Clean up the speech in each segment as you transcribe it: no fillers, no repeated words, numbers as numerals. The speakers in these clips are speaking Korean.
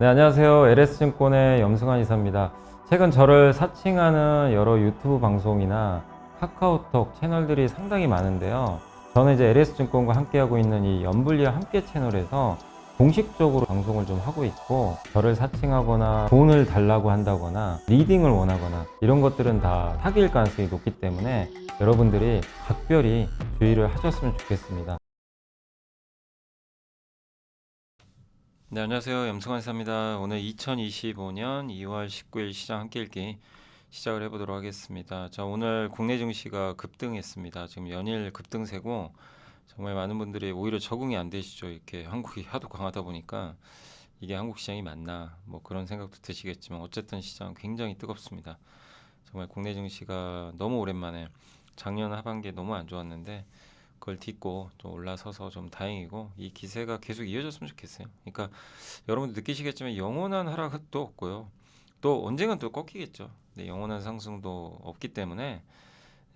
네, 안녕하세요. LS증권의 염승환 이사입니다. 최근 저를 사칭하는 여러 유튜브 방송이나 카카오톡 채널들이 상당히 많은데요. 저는 이제 LS증권과 함께하고 있는 이 연불리와 함께 채널에서 공식적으로 방송을 좀 하고 있고, 저를 사칭하거나 돈을 달라고 한다거나 리딩을 원하거나 이런 것들은 다 사기일 가능성이 높기 때문에 여러분들이 각별히 주의를 하셨으면 좋겠습니다. 네, 안녕하세요. 염승환 이사입니다. 오늘 2025년 2월 19일 시장 함께 읽기 시작을 해보도록 하겠습니다. 자, 오늘 국내 증시가 급등했습니다. 지금 연일 급등세고 정말 많은 분들이 오히려 적응이 안 되시죠. 이렇게 한국이 하도 강하다 보니까 이게 한국 시장이 맞나 뭐 그런 생각도 드시겠지만 어쨌든 시장 굉장히 뜨겁습니다. 정말 국내 증시가 너무 오랜만에 작년 하반기에 너무 안 좋았는데 그걸 딛고 좀 올라서서 좀 다행이고 이 기세가 계속 이어졌으면 좋겠어요. 그러니까 여러분들 느끼시겠지만 영원한 하락도 없고요. 또 언젠간 또 꺾이겠죠. 근데 영원한 상승도 없기 때문에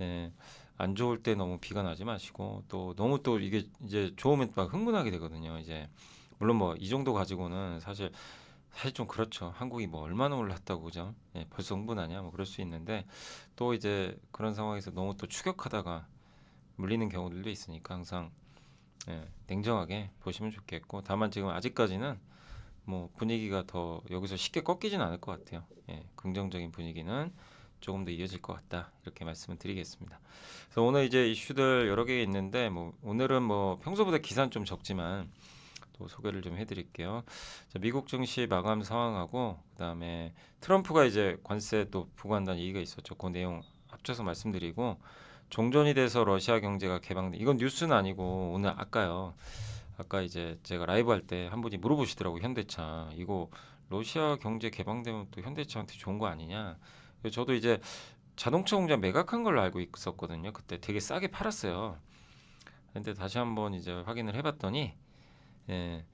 예, 안 좋을 때 너무 비가 나지 마시고 또 너무 또 이게 이제 좋으면 막 흥분하게 되거든요. 이제 물론 뭐 이 정도 가지고는 사실 좀 그렇죠. 한국이 뭐 얼마나 올랐다고 그죠? 예, 벌써 흥분하냐 뭐 그럴 수 있는데 또 이제 그런 상황에서 너무 또 추격하다가 물리는 경우들도 있으니까 항상 냉정하게 보시면 좋겠고 다만 지금 아직까지는 뭐 분위기가 더 여기서 쉽게 꺾이진 않을 것 같아요. 긍정적인 분위기는 조금 더 이어질 것 같다 이렇게 말씀을 드리겠습니다. 그래서 오늘 이제 이슈들 여러 개 있는데 뭐 오늘은 뭐 평소보다 기사는 좀 적지만 또 소개를 좀 해드릴게요. 자, 미국 증시 마감 상황하고 그다음에 트럼프가 이제 관세 또 부과한다는 얘기가 있었죠. 그 내용 합쳐서 말씀드리고 종전이 돼서 러시아 경제가 개방돼 이건 뉴스는 아니고 오늘 아까 이제 제가 라이브 할 때 한 분이 물어보시더라고 현대차 이거 러시아 경제 개방되면 또 현대차한테 좋은 거 아니냐. 그래서 저도 이제 자동차 공장 매각한 걸로 알고 있었거든요. 그때 되게 싸게 팔았어요. 근데 다시 한번 이제 확인을 해봤더니 예,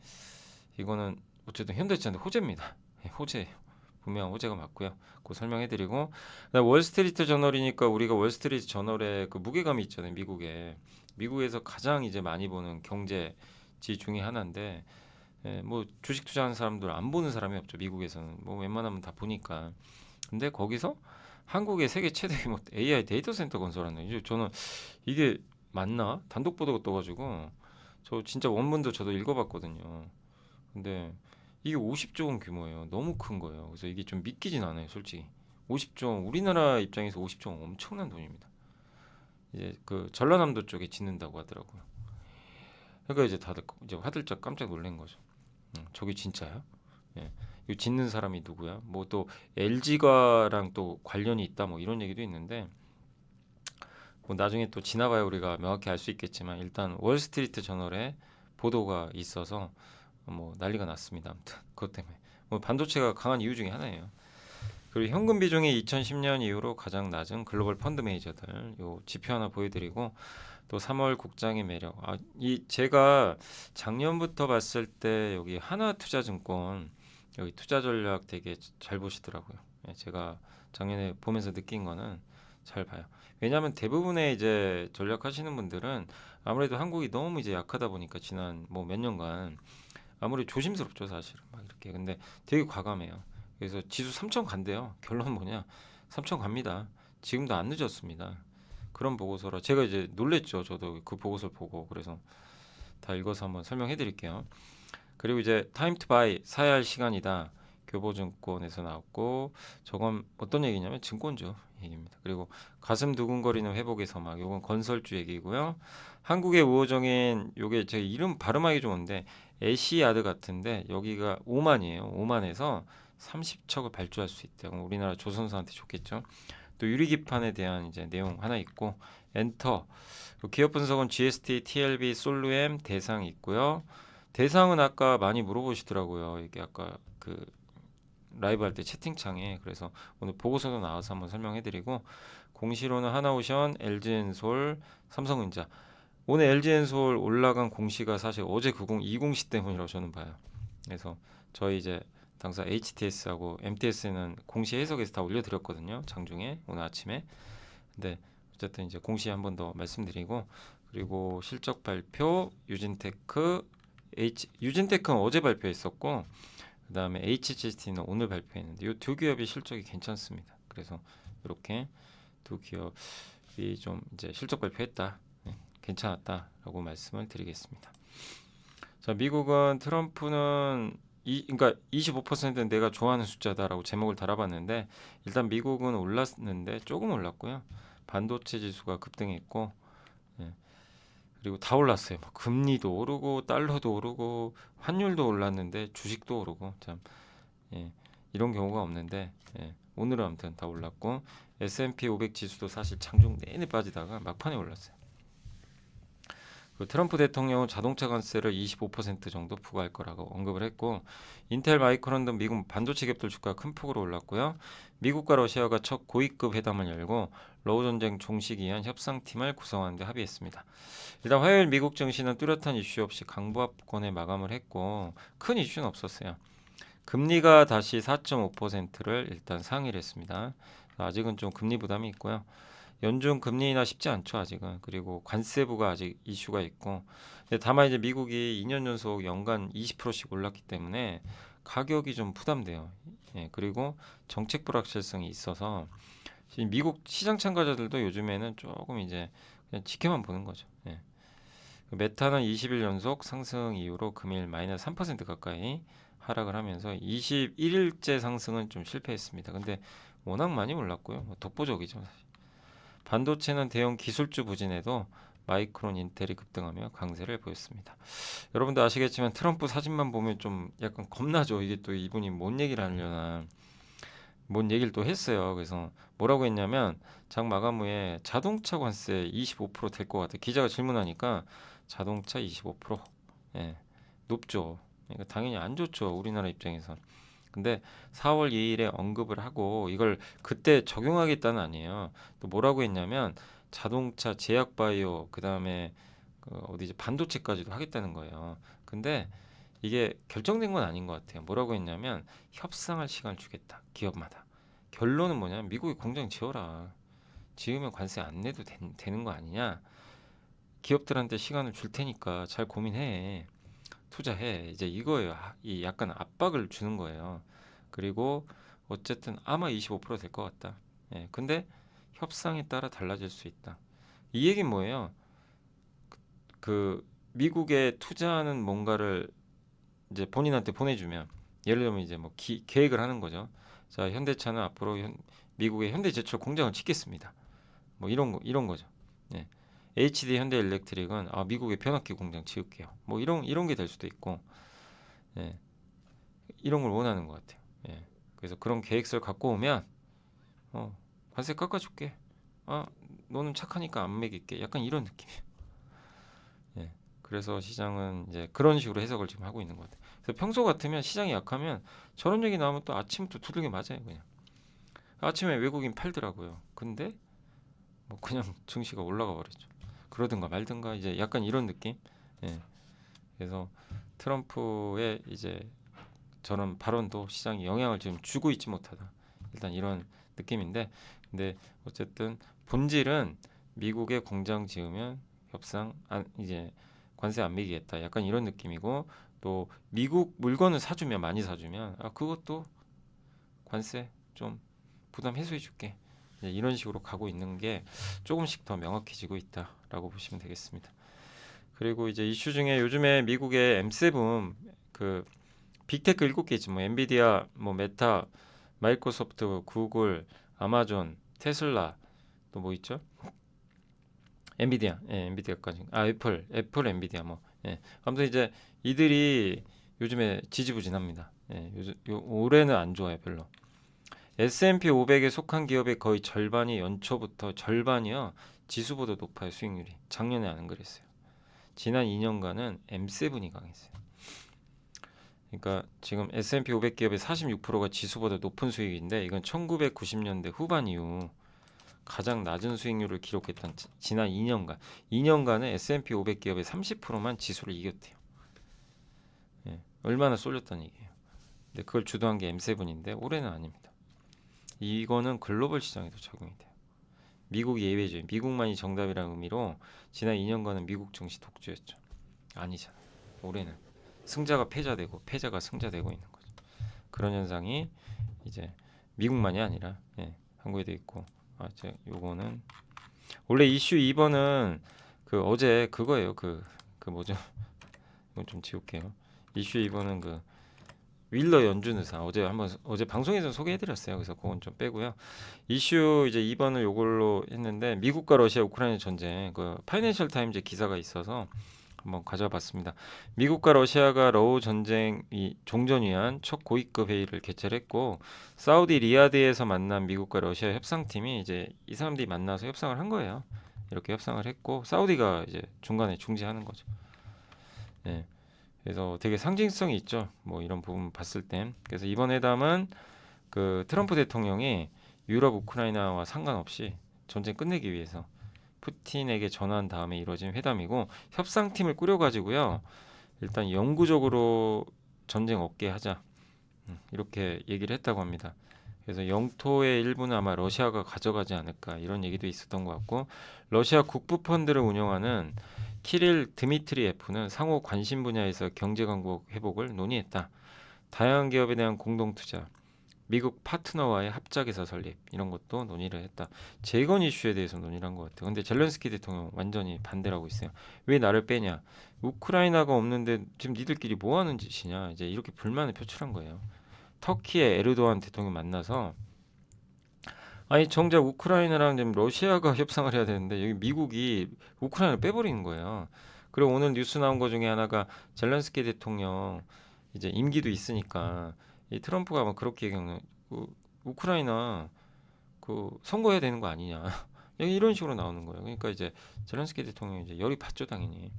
이거는 어쨌든 현대차인데 호재입니다. 호재예요. 분명 호재가 맞고요. 그 설명해드리고 월스트리트 저널이니까 우리가 월스트리트 저널에 그 무게감이 있잖아요. 미국에서 가장 이제 많이 보는 경제지 중에 하나인데 뭐 주식 투자하는 사람들 안 보는 사람이 없죠. 미국에서는 뭐 웬만하면 다 보니까. 근데 거기서 한국의 세계 최대 규모 AI 데이터 센터 건설하는 이제 저는 이게 맞나 단독 보도가 떠가지고 저 진짜 원문도 저도 읽어봤거든요. 근데 이게 50조 원 규모예요. 너무 큰 거예요. 그래서 이게 좀 믿기진 않아요, 솔직히. 50조 원, 우리나라 입장에서 50조 원 엄청난 돈입니다. 이제 그 전라남도 쪽에 짓는다고 하더라고요. 그러니까 이제 다들 이제 화들짝 깜짝 놀란 거죠. 저게 진짜야? 예. 이 짓는 사람이 누구야? 뭐 또 LG가랑 또 관련이 있다 뭐 이런 얘기도 있는데 뭐 나중에 또 지나봐야 우리가 명확히 알 수 있겠지만 일단 월스트리트 저널에 보도가 있어서 뭐 난리가 났습니다. 아무튼 그것 때문에 뭐 반도체가 강한 이유 중에 하나예요. 그리고 현금 비중이 2010년 이후로 가장 낮은 글로벌 펀드 매니저들 요 지표 하나 보여드리고 또 3월 국장의 매력. 이 제가 작년부터 봤을 때 여기 하나투자증권 여기 투자 전략 되게 잘 보시더라고요. 제가 작년에 보면서 느낀 거는 잘 봐요. 왜냐하면 대부분의 이제 전략하시는 분들은 아무래도 한국이 너무 이제 약하다 보니까 지난 뭐 몇 년간 아무리 조심스럽죠 사실은 막 이렇게 근데 되게 과감해요. 그래서 지수 3천 간대요. 결론은 뭐냐? 3천 갑니다. 지금도 안 늦었습니다. 그런 보고서라 제가 이제 놀랬죠. 저도 그 보고서를 보고 그래서 다 읽어서 한번 설명해 드릴게요. 그리고 이제 타임 투 바이 사야 할 시간이다. 교보증권에서 나왔고 저건 어떤 얘기냐면 증권주 얘기입니다. 그리고 가슴 두근거리는 회복의 서막 요건 건설주 얘기고요. 한국의 우호적인 요게 제 이름 발음하기 좋은데 에시아드 같은데 여기가 오만이에요. 오만에서 30척을 발주할 수 있대요. 우리나라 조선사한테 좋겠죠. 또 유리기판에 대한 이제 내용 하나 있고 엔터 기업 분석은 GST, TLB, 솔루엠 대상 있고요. 대상은 아까 많이 물어보시더라고요. 이게 아까 그 라이브 할 때 채팅창에 그래서 오늘 보고서도 나와서 한번 설명해드리고 공시로는 하나오션, LG엔솔, 삼성전자 오늘 LG엔솔 올라간 공시가 사실 어제 2020시 때문이라고 저는 봐요. 그래서 저희 이제 당사 HTS하고 MTS는 공시 해석에서 다 올려드렸거든요. 장중에 오늘 아침에. 근데 어쨌든 이제 공시 한 번 더 말씀드리고 그리고 실적 발표 유진테크는 어제 발표했었고 그 다음에 HGT는 오늘 발표했는데 이 두 기업이 실적이 괜찮습니다. 그래서 이렇게 두 기업이 좀 이제 실적 발표했다, 괜찮았다라고 말씀을 드리겠습니다. 자, 미국은 트럼프는 그러니까 25%는 내가 좋아하는 숫자다라고 제목을 달아봤는데 일단 미국은 올랐는데 조금 올랐고요. 반도체 지수가 급등했고, 예, 그리고 다 올랐어요. 뭐 금리도 오르고 달러도 오르고 환율도 올랐는데 주식도 오르고 참, 예, 이런 경우가 없는데, 예, 오늘은 아무튼 다 올랐고 S&P 500 지수도 사실 장중 내내 빠지다가 막판에 올랐어요. 그 트럼프 대통령은 자동차 관세를 25% 정도 부과할 거라고 언급을 했고, 인텔, 마이크론 등 미국 반도체 기업들 주가가 큰 폭으로 올랐고요. 미국과 러시아가 첫 고위급 회담을 열고 러우 전쟁 종식을 위한 협상팀을 구성하는 데 합의했습니다. 일단 화요일 미국 증시는 뚜렷한 이슈 없이 강보합권에 마감을 했고 큰 이슈는 없었어요. 금리가 다시 4.5%를 일단 상회를 했습니다. 아직은 좀 금리 부담이 있고요. 연준 금리 인하 쉽지 않죠, 아직은. 그리고 관세부가 아직 이슈가 있고. 근데 다만 이제 미국이 2년 연속 연간 20%씩 올랐기 때문에 가격이 좀 부담돼요. 예, 그리고 정책 불확실성이 있어서 미국 시장 참가자들도 요즘에는 조금 이제 그냥 지켜만 보는 거죠. 예. 메타는 20일 연속 상승 이후로 금일 마이너스 3% 가까이 하락을 하면서 21일째 상승은 좀 실패했습니다. 근데 워낙 많이 올랐고요. 뭐 독보적이죠, 사실. 반도체는 대형 기술주 부진에도 마이크론, 인텔이 급등하며 강세를 보였습니다. 여러분도 아시겠지만 트럼프 사진만 보면 좀 약간 겁나죠. 이게 또 이분이 뭔 얘기를 하려나, 뭔 얘기를 또 했어요. 그래서 뭐라고 했냐면 장 마감 후에 자동차 관세 25%될 것 같아. 기자가 질문하니까 자동차 25%, 예, 높죠. 그러니까 당연히 안 좋죠. 우리나라 입장에선. 근데 4월 2일에 언급을 하고 이걸 그때 적용하겠다는 아니에요. 또 뭐라고 했냐면 자동차, 제약 바이오, 그다음에 그 어디지 반도체까지도 하겠다는 거예요. 근데 이게 결정된 건 아닌 것 같아요. 뭐라고 했냐면 협상할 시간을 주겠다, 기업마다. 결론은 뭐냐면 미국에 공장 지어라. 지으면 관세 안 내도 되는 거 아니냐. 기업들한테 시간을 줄 테니까 잘 고민해. 투자해. 이제 이거예요. 이 약간 압박을 주는 거예요. 그리고 어쨌든 아마 25%될 것 같다. 예, 근데 협상에 따라 달라질 수 있다. 이 얘기는 뭐예요? 그 미국에 투자하는 뭔가를 이제 본인한테 보내주면, 예를 들면 이제 뭐 계획을 하는 거죠. 자, 현대차는 앞으로 미국의 현대제철 공장을 짓겠습니다. 뭐 이런 거죠. 예. HD 현대일렉트릭은 미국의 변압기 공장 지을게요. 뭐 이런 게 될 수도 있고, 예. 이런 걸 원하는 것 같아요. 예. 그래서 그런 계획서를 갖고 오면 관세 깎아줄게. 아, 너는 착하니까 안 매길게. 약간 이런 느낌이에요. 예. 그래서 시장은 이제 그런 식으로 해석을 지금 하고 있는 것 같아요. 그래서 평소 같으면 시장이 약하면 저런 얘기 나오면 또 아침부터 두들겨 맞아요, 그냥. 아침에 외국인 팔더라고요. 근데 뭐 그냥 증시가 올라가 버렸죠. 그러든가 말든가 이제 약간 이런 느낌. 예. 그래서 트럼프의 이제 저런 발언도 시장에 영향을 지금 주고 있지 못하다. 일단 이런 느낌인데, 근데 어쨌든 본질은 미국에 공장 지으면 협상 이제 관세 안 매기겠다. 약간 이런 느낌이고, 또 미국 물건을 사주면 많이 사주면 그것도 관세 좀 부담 해소해 줄게. 이런 식으로 가고 있는 게 조금씩 더 명확해지고 있다라고 보시면 되겠습니다. 그리고 이제 이슈 중에 요즘에 미국의 M7 그 빅테크 7개 있지. 뭐 엔비디아, 뭐 메타, 마이크로소프트, 구글, 아마존, 테슬라, 또 뭐 있죠? 엔비디아, 예, 엔비디아까지. 애플, 엔비디아 뭐. 예. 아무튼 이제 이들이 요즘에 지지부진합니다. 예, 올해는 안 좋아요, 별로. S&P 500에 속한 기업의 거의 절반이 연초부터 절반이요. 지수보다 높아요, 수익률이. 작년에 안 그랬어요. 지난 2년간은 M7이 강했어요. 그러니까 지금 S&P 500 기업의 46%가 지수보다 높은 수익인데 이건 1990년대 후반 이후 가장 낮은 수익률을 기록했던 지난 2년간은 S&P 500 기업의 30%만 지수를 이겼대요. 예, 얼마나 쏠렸다는 얘기예요. 근데 그걸 주도한 게 M7인데 올해는 아닙니다. 이거는 글로벌 시장에도 적용이 돼요. 미국이 예외죠. 미국만이 정답이라는 의미로 지난 2년간은 미국 증시 독주였죠. 아니잖아. 올해는 승자가 패자되고 패자가 승자되고 있는 거죠. 그런 현상이 이제 미국만이 아니라 한국에도 있고. 이제 요거는 원래 이슈 2번은 그 어제 그거예요. 그 뭐죠? 이건 좀 지울게요. 이슈 2번은 그 윌러 연준 의사 어제 방송에서 소개해드렸어요. 그래서 그건 좀 빼고요. 이슈 이제 2번을 요걸로 했는데 미국과 러시아 우크라이나 전쟁 그 파이낸셜 타임즈 기사가 있어서 한번 가져와 봤습니다. 미국과 러시아가 러우 전쟁이 종전 위한 첫 고위급 회의를 개최를 했고 사우디 리야드에서 만난 미국과 러시아 협상팀이 이제 이 사람들이 만나서 협상을 한 거예요. 이렇게 협상을 했고 사우디가 이제 중간에 중재하는 거죠. 예. 그래서 되게 상징성이 있죠. 뭐 이런 부분 봤을 땐. 그래서 이번 회담은 그 트럼프 대통령이 유럽 우크라이나와 상관없이 전쟁 끝내기 위해서 푸틴에게 전화한 다음에 이루어진 회담이고 협상팀을 꾸려가지고요. 일단 영구적으로 전쟁 없게 하자 이렇게 얘기를 했다고 합니다. 그래서 영토의 일부는 아마 러시아가 가져가지 않을까 이런 얘기도 있었던 것 같고 러시아 국부 펀드를 운영하는 키릴 드미트리예프는 상호 관심 분야에서 경제 강국 회복을 논의했다. 다양한 기업에 대한 공동 투자, 미국 파트너와의 합작회사 설립 이런 것도 논의를 했다. 재건 이슈에 대해서 논의를 한 것 같아요. 근데 젤렌스키 대통령 완전히 반대를 하고 있어요. 왜 나를 빼냐? 우크라이나가 없는데 지금 니들끼리 뭐 하는 짓이냐? 이제 이렇게 불만을 표출한 거예요. 터키의 에르도안 대통령 만나서 아니 정작 우크라이나랑 지금 러시아가 협상을 해야 되는데 여기 미국이 우크라이나를 빼버리는 거예요. 그리고 오늘 뉴스 나온 것 중에 하나가 젤렌스키 대통령 이제 임기도 있으니까 이 트럼프가 아마 그렇게 얘기하는 그 우크라이나 그 선거해야 되는 거 아니냐 이런 식으로 나오는 거예요. 그러니까 이제 젤렌스키 대통령이 이제 열이 받죠 당연히.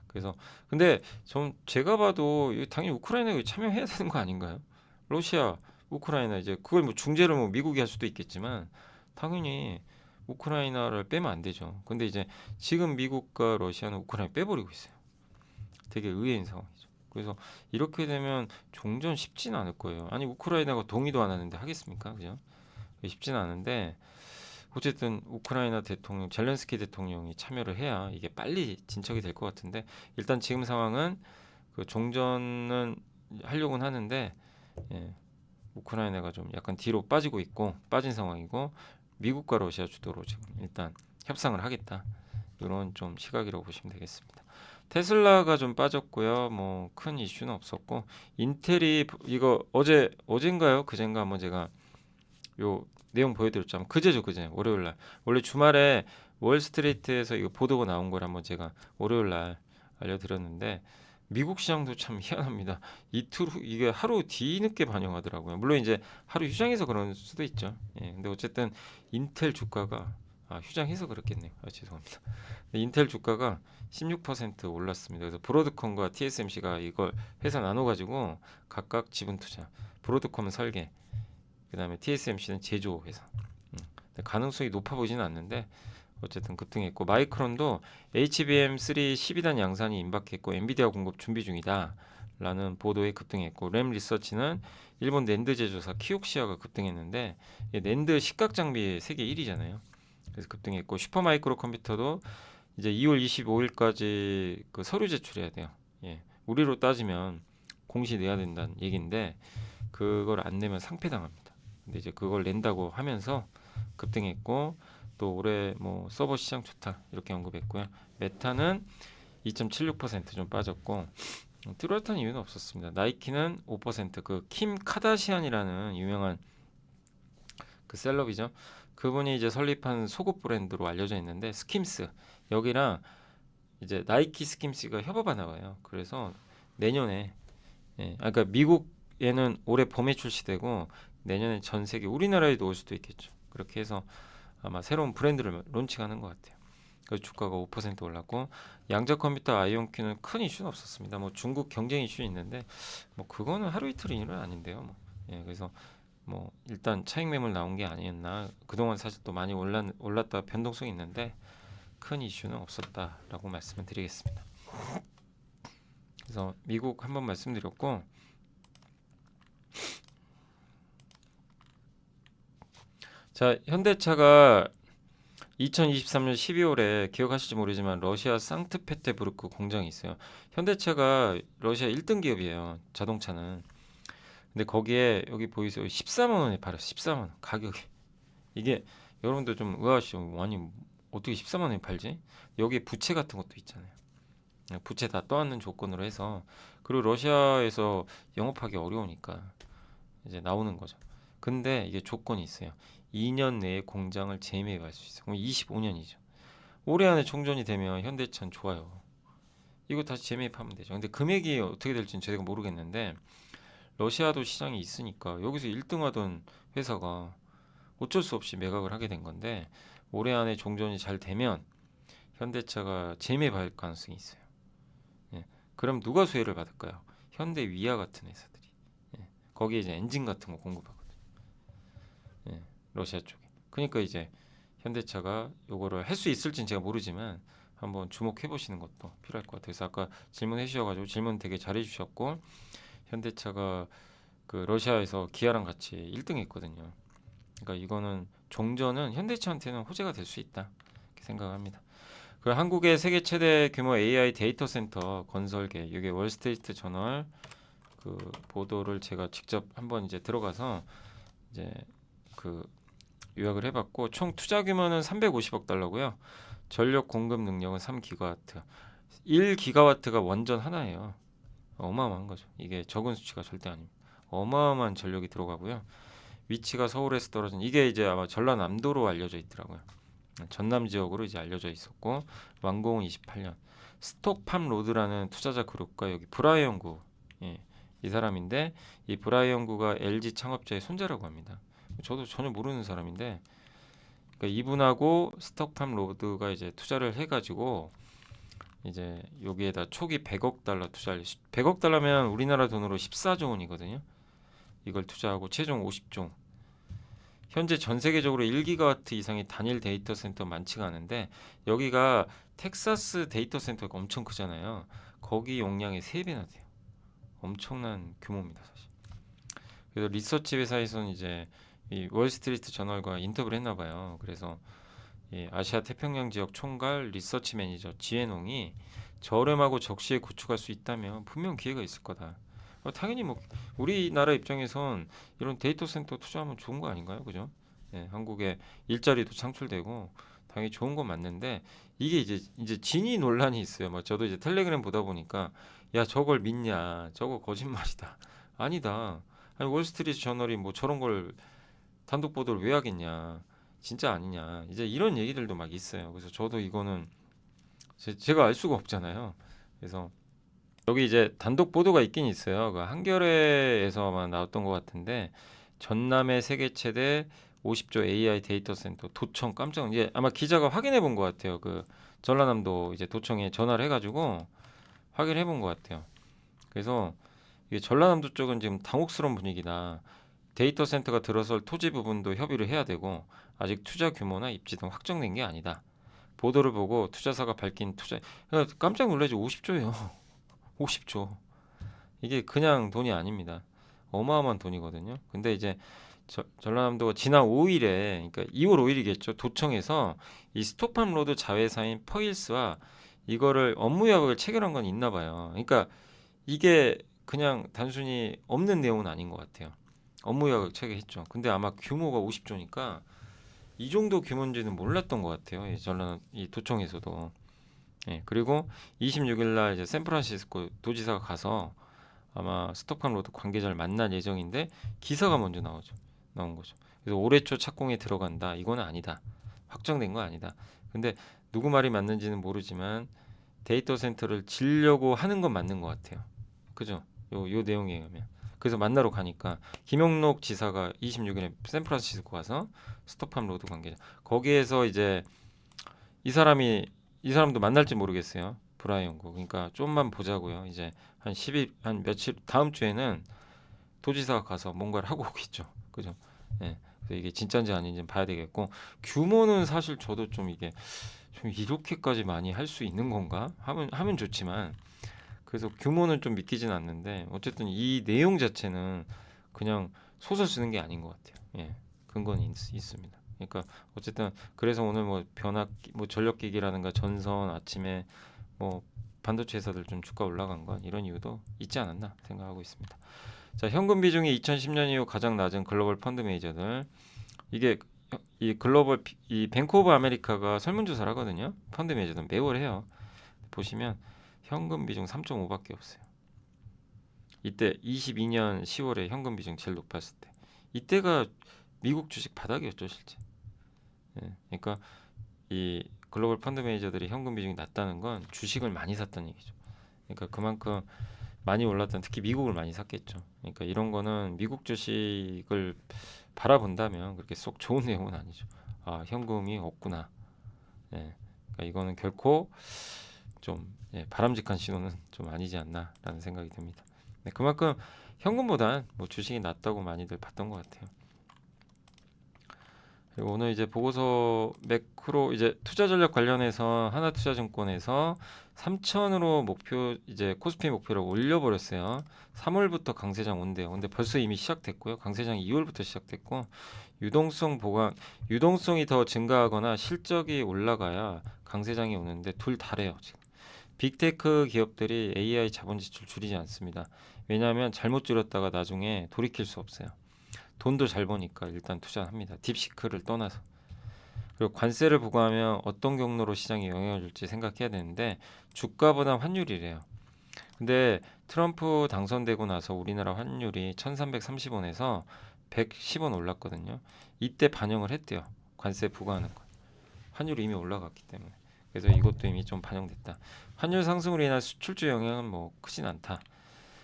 그래서 근데 좀 제가 봐도 이거 당연히 우크라이나가 참여해야 되는 거 아닌가요? 러시아, 우크라이나 이제 그걸 뭐 중재를 뭐 미국이 할 수도 있겠지만 당연히 우크라이나를 빼면 안 되죠. 근데 이제 지금 미국과 러시아는 우크라이나 빼버리고 있어요. 되게 의외인 상황이죠. 그래서 이렇게 되면 종전 쉽지는 않을 거예요. 아니 우크라이나가 동의도 안 하는데 하겠습니까? 그죠? 쉽지는 않은데 어쨌든 우크라이나 대통령 젤렌스키 대통령이 참여를 해야 이게 빨리 진척이 될 것 같은데 일단 지금 상황은 그 종전은 하려고는 하는데 예, 우크라이나가 좀 약간 뒤로 빠지고 있고 빠진 상황이고 미국과 러시아 주도로 지금 일단 협상을 하겠다 이런 좀 시각이라고 보시면 되겠습니다. 테슬라가 좀 빠졌고요. 뭐 큰 이슈는 없었고 인텔이 이거 어젠가요? 그젠가 한번 제가 요 내용 보여드렸죠. 그제 월요일 날 원래 주말에 월스트리트에서 이거 보도가 나온 걸 한번 제가 월요일 날 알려드렸는데 미국 시장도 참 희한합니다. 이틀 후 이게 하루 뒤늦게 반영하더라고요. 물론 이제 하루 휴장해서 그럴 수도 있죠. 근데 어쨌든 인텔 주가가 휴장해서 그렇겠네요. 죄송합니다. 인텔 주가가 16% 올랐습니다. 그래서 브로드컴과 TSMC가 이걸 회사 나눠가지고 각각 지분 투자. 브로드컴은 설계, 그다음에 TSMC는 제조 회사. 가능성이 높아 보이지는 않는데 어쨌든 급등했고 마이크론도 HBM3 12단 양산이 임박했고 엔비디아 공급 준비 중이다 라는 보도에 급등했고 램 리서치는 일본 낸드 제조사 키옥시아가 급등했는데 낸드 식각 장비 세계 1위잖아요. 그래서 급등했고 슈퍼마이크로 컴퓨터도 이제 2월 25일까지 그 서류 제출해야 돼요. 우리로 따지면 공시 내야 된다는 얘기인데 그걸 안 내면 상폐당합니다. 근데 이제 그걸 낸다고 하면서 급등했고 또 올해 뭐 서버 시장 좋다 이렇게 언급했고요. 메타는 2.76%좀 빠졌고 뚜렷한 이유는 없었습니다. 나이키는 5%그 킴 카다시안이라는 유명한 그 셀럽이죠. 그분이 이제 설립한 속옷 브랜드로 알려져 있는데 스킴스 여기랑 이제 나이키 스킴스가 협업하나 봐요. 그래서 내년에 그러니까 미국에는 올해 봄에 출시되고 내년에 전 세계 우리나라에도 올 수도 있겠죠. 그렇게 해서 아마 새로운 브랜드를 론칭하는 것 같아요. 그래서 주가가 5% 올랐고 양자 컴퓨터 아이온큐는 큰 이슈는 없었습니다. 뭐 중국 경쟁 이슈 있는데 뭐 그거는 하루 이틀 일은 아닌데요. 그래서 뭐 일단 차익 매물 나온 게 아니었나. 그동안 사실 또 많이 올랐다 변동성이 있는데 큰 이슈는 없었다라고 말씀을 드리겠습니다. 그래서 미국 한번 말씀드렸고 자 현대차가 2023년 12월에 기억하실지 모르지만 러시아 상트페테부르크 공장이 있어요. 현대차가 러시아 1등 기업이에요. 자동차는. 근데 거기에 여기 보이세요? 14만 원에 팔았어. 14만 원 가격이. 이게 여러분들 좀 의아하시죠? 아니 어떻게 14만 원에 팔지? 여기 부채 같은 것도 있잖아요. 부채 다 떠안는 조건으로 해서, 그리고 러시아에서 영업하기 어려우니까 이제 나오는 거죠. 근데 이게 조건이 있어요. 2년 내에 공장을 재매입할 수 있어요. 그럼 25년이죠. 올해 안에 총전이 되면 현대차는 좋아요. 이거 다시 재매입하면 되죠. 근데 금액이 어떻게 될지는 제가 모르겠는데, 러시아도 시장이 있으니까 여기서 1등 하던 회사가 어쩔 수 없이 매각을 하게 된 건데, 올해 안에 종전이 잘 되면 현대차가 재매입할 가능성이 있어요. 예. 그럼 누가 수혜를 받을까요? 현대 위아 같은 회사들이. 예. 거기에 이제 엔진 같은 거 공급하거든요. 예. 러시아 쪽에. 그러니까 이제 현대차가 요거를 할 수 있을지는 제가 모르지만 한번 주목해 보시는 것도 필요할 것 같아요. 그래서 아까 질문해 주셔가지고 질문 되게 잘해 주셨고, 현대차가 그 러시아에서 기아랑 같이 1등 했거든요. 그러니까 이거는 종전은 현대차한테는 호재가 될 수 있다 이렇게 생각합니다. 그리고 한국의 세계 최대 규모 AI 데이터 센터 건설계, 이게 월스트리트 저널 그 보도를 제가 직접 한번 이제 들어가서 이제 그 요약을 해봤고, 총 투자 규모는 350억 달러고요. 전력 공급 능력은 3기가와트. 1기가와트가 원전 하나예요. 어마어마한 거죠. 이게 적은 수치가 절대 아닙니다. 어마어마한 전력이 들어가고요. 위치가 서울에서 떨어진, 이게 이제 아마 전라남도로 알려져 있더라고요. 전남 지역으로 이제 알려져 있었고, 완공은 28년. 스톡팜 로드라는 투자자 그룹과 여기 브라이언 구, 예, 이 사람인데, 이 브라이언 구가 LG 창업자의 손자라고 합니다. 저도 전혀 모르는 사람인데, 그러니까 이분하고 스톡팜 로드가 이제 투자를 해가지고 이제 여기에다 초기 100억 달러 투자를, 100억 달러면 우리나라 돈으로 14조 원이거든요. 이걸 투자하고 최종 50종. 현재 전 세계적으로 1기가와트 이상의 단일 데이터 센터 많지가 않은데, 여기가 텍사스 데이터 센터가 엄청 크잖아요. 거기 용량의 3배나 돼요. 엄청난 규모입니다, 사실. 그래서 리서치 회사에서는 이제 이 월스트리트 저널과 인터뷰를 했나 봐요. 그래서 이 아시아 태평양 지역 총괄 리서치 매니저 지혜농이 저렴하고 적시에 구축할 수 있다면 분명 기회가 있을 거다. 당연히 뭐 우리나라 입장에선 이런 데이터 센터 투자하면 좋은 거 아닌가요? 그죠? 예, 한국에 일자리도 창출되고 당연히 좋은 건 맞는데, 이게 이제 진위 논란이 있어요. 뭐 저도 이제 텔레그램 보다 보니까, 야 저걸 믿냐? 저거 거짓말이다. 아니다. 아니 월스트리트 저널이 뭐 저런 걸 단독 보도를 왜 하겠냐? 진짜 아니냐? 이제 이런 얘기들도 막 있어요. 그래서 저도 이거는 제가 알 수가 없잖아요. 그래서 여기 이제 단독 보도가 있긴 있어요. 그 한겨레에서만 나왔던 것 같은데, 전남의 세계 최대 50조 AI 데이터 센터 도청, 깜짝, 이제 아마 기자가 확인해 본 것 같아요. 그 전라남도 이제 도청에 전화를 해가지고 확인해 본 것 같아요. 그래서 이게 전라남도 쪽은 지금 당혹스러운 분위기다. 데이터 센터가 들어설 토지 부분도 협의를 해야 되고, 아직 투자 규모나 입지 등 확정된 게 아니다. 보도를 보고 투자사가 밝힌 투자, 깜짝 놀라지. 50조예요. 50조. 이게 그냥 돈이 아닙니다. 어마어마한 돈이거든요. 근데 이제 전라남도가 지난 5일에, 그러니까 2월 5일이겠죠. 도청에서 이 스톡팜 로드 자회사인 퍼일스와 이거를 업무 협약을 체결한 건 있나 봐요. 그러니까 이게 그냥 단순히 없는 내용은 아닌 것 같아요. 업무 협약 체결했죠. 근데 아마 규모가 50조니까 이 정도 규모인지는 몰랐던 것 같아요. 이 도청에서도. 예, 그리고 26일 날 이제 샌프란시스코 도지사가 가서 아마 스톡팜 로드 관계자를 만날 예정인데, 기사가 먼저 나온 거죠. 그래서 올해 초 착공에 들어간다. 이거는 아니다. 확정된 거 아니다. 근데 누구 말이 맞는지는 모르지만 데이터 센터를 지려고 하는 건 맞는 것 같아요. 그죠? 요 내용에 의하면. 그래서 만나러 가니까 김용록 지사가 26일에 샌프란시스코 가서 스톡팜 로드 관계자, 거기에서 이제 이 사람이, 이 사람도 만날지 모르겠어요. 브라이언고. 그러니까 좀만 보자고요. 이제 한 10일, 한 며칠 다음 주에는 도지사가 가서 뭔가를 하고 오겠죠. 그죠? 예. 그래서 이게 진짜인지 아닌지 봐야 되겠고, 규모는 사실 저도 좀 이게 좀 이렇게까지 많이 할 수 있는 건가? 하면 좋지만, 그래서 규모는 좀 믿기진 않는데, 어쨌든 이 내용 자체는 그냥 소설 쓰는 게 아닌 것 같아요. 예. 근거는 있습니다. 그러니까 어쨌든 그래서 오늘 뭐 변압, 뭐 전력기기라든가 전선 아침에 뭐 반도체 회사들 좀 주가 올라간 건 이런 이유도 있지 않았나 생각하고 있습니다. 자, 현금 비중이 2010년 이후 가장 낮은 글로벌 펀드 매니저들. 이게 이 글로벌 이 뱅크 오브 아메리카가 설문조사를 하거든요. 펀드 매니저들 매월 해요. 보시면 현금 비중 3.5밖에 없어요. 이때 22년 10월에 현금 비중 제일 높았을 때. 이때가 미국 주식 바닥이었죠, 실제. 예, 그러니까 이 글로벌 펀드 매니저들이 현금 비중이 낮다는 건 주식을 많이 샀다는 얘기죠. 그러니까 그만큼 많이 올랐던, 특히 미국을 많이 샀겠죠. 그러니까 이런 거는 미국 주식을 바라본다면 그렇게 쏙 좋은 내용은 아니죠. 아, 현금이 없구나. 예, 그러니까 이거는 결코 좀 바람직한 신호는 좀 아니지 않나라는 생각이 듭니다. 네, 그만큼 현금보단 뭐 주식이 낫다고 많이들 봤던 것 같아요. 그리고 오늘 이제 보고서 매크로 이제 투자 전략 관련해서 하나투자증권에서 3천으로 목표, 이제 코스피 목표를 올려버렸어요. 3월부터 강세장 온대요. 근데 벌써 이미 시작됐고요. 강세장이 2월부터 시작됐고, 유동성 보강, 유동성이 더 증가하거나 실적이 올라가야 강세장이 오는데 둘 다래요 지금. 빅테크 기업들이 AI 자본 지출 줄이지 않습니다. 왜냐하면 잘못 줄였다가 나중에 돌이킬 수 없어요. 돈도 잘 버니까 일단 투자합니다. 딥시크를 떠나서. 그리고 관세를 부과하면 어떤 경로로 시장에 영향을 줄지 생각해야 되는데 주가보다 환율이래요. 근데 트럼프 당선되고 나서 우리나라 환율이 1330원에서 110원 올랐거든요. 이때 반영을 했대요. 관세 부과하는 거. 환율이 이미 올라갔기 때문에. 그래서 이것도 이미 좀 반영됐다. 환율 상승으로 인한 수출주 영향은 뭐 크진 않다.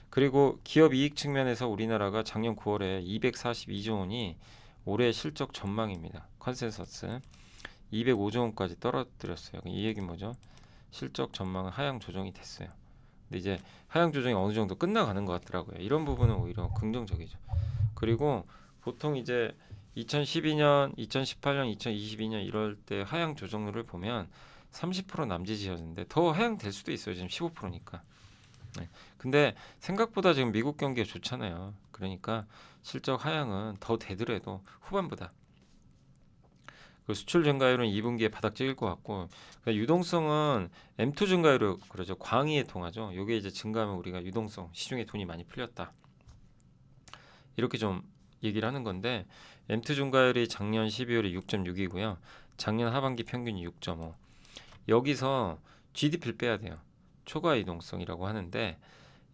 그리고 기업 이익 측면에서 우리나라가 작년 9월에 242조 원이 올해 실적 전망입니다. 컨센서스 205조 원까지 떨어뜨렸어요. 이 얘기는 뭐죠? 실적 전망은 하향 조정이 됐어요. 근데 이제 하향 조정이 어느 정도 끝나가는 것 같더라고요. 이런 부분은 오히려 긍정적이죠. 그리고 보통 이제 2012년, 2018년, 2022년 이럴 때 하향 조정률을 보면 30% 남짓이었는데 더 하향될 수도 있어요. 지금 15%니까. 네. 근데 생각보다 지금 미국 경기가 좋잖아요. 그러니까 실적 하향은 더 되더라도 후반보다. 그 수출 증가율은 2분기에 바닥 찍을 것 같고, 그러니까 유동성은 M2 증가율을 그러죠. 광의에 통하죠. 이게 이제 증가하면 우리가 유동성, 시중에 돈이 많이 풀렸다. 이렇게 좀 얘기를 하는 건데, M2 증가율이 작년 12월에 6.6이고요. 작년 하반기 평균이 6.5. 여기서 GDP를 빼야 돼요. 초과 유동성이라고 하는데,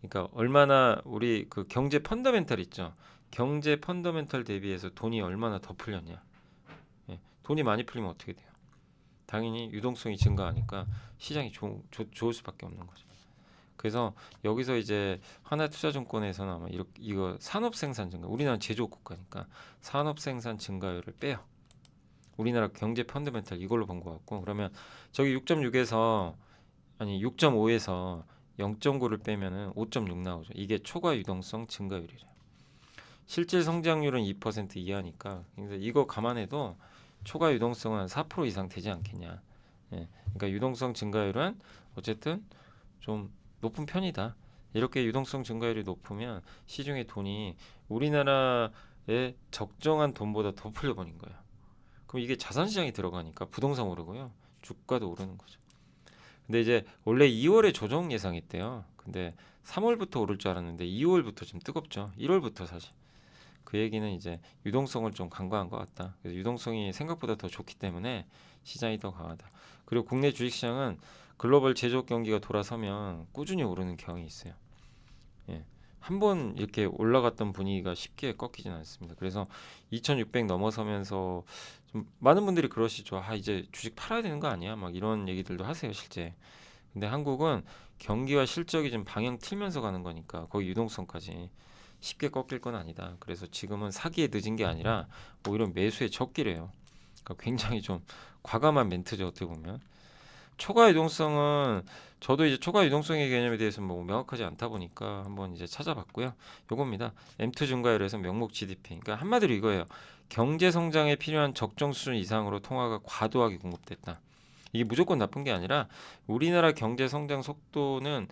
그러니까 얼마나 우리 그 경제 펀더멘탈 있죠. 경제 펀더멘탈 대비해서 돈이 얼마나 더 풀렸냐. 예, 돈이 많이 풀리면 어떻게 돼요? 당연히 유동성이 증가하니까 시장이 좋을 수밖에 없는 거죠. 그래서 여기서 이제 하나투자증권에서는 아마 이거 산업 생산 증가, 우리나라 제조업 국가니까 산업 생산 증가율을 빼요. 우리나라 경제 펀더멘탈 이걸로 본 것 같고, 그러면 저기 6.6에서 아니 6.5에서 0.9를 빼면은 5.6 나오죠. 이게 초과 유동성 증가율이래요. 실질 성장률은 2% 이하니까, 그래서 이거 감안해도 초과 유동성은 4% 이상 되지 않겠냐. 예, 그러니까 유동성 증가율은 어쨌든 좀 높은 편이다. 이렇게 유동성 증가율이 높으면 시중에 돈이 우리나라의 적정한 돈보다 더 풀려버린 거예요. 그럼 이게 자산시장에 들어가니까 부동산 오르고요. 주가도 오르는 거죠. 근데 이제 원래 2월에 조정 예상했대요. 근데 3월부터 오를 줄 알았는데 2월부터 좀 뜨겁죠. 1월부터 사실. 그 얘기는 이제 유동성을 좀 간과한 것 같다. 그래서 유동성이 생각보다 더 좋기 때문에 시장이 더 강하다. 그리고 국내 주식시장은 글로벌 제조업 경기가 돌아서면 꾸준히 오르는 경향이 있어요. 예. 한번 이렇게 올라갔던 분위기가 쉽게 꺾이진 않습니다. 그래서 2600 넘어서면서 좀 많은 분들이 그러시죠. 아, 이제 주식 팔아야 되는 거 아니야? 막 이런 얘기들도 하세요, 실제. 근데 한국은 경기와 실적이 좀 방향 틀면서 가는 거니까 거기 유동성까지 쉽게 꺾일 건 아니다. 그래서 지금은 사기에 늦은 게 아니라 오히려 매수의 적기래요. 그러니까 굉장히 좀 과감한 멘트죠, 어떻게 보면. 초과 유동성은 저도 이제 초과 유동성의 개념에 대해서 뭐 명확하지 않다 보니까 한번 이제 찾아봤고요. 요겁니다. M2 증가율에서 명목 GDP. 그러니까 한마디로 이거예요. 경제 성장에 필요한 적정 수준 이상으로 통화가 과도하게 공급됐다. 이게 무조건 나쁜 게 아니라 우리나라 경제 성장 속도는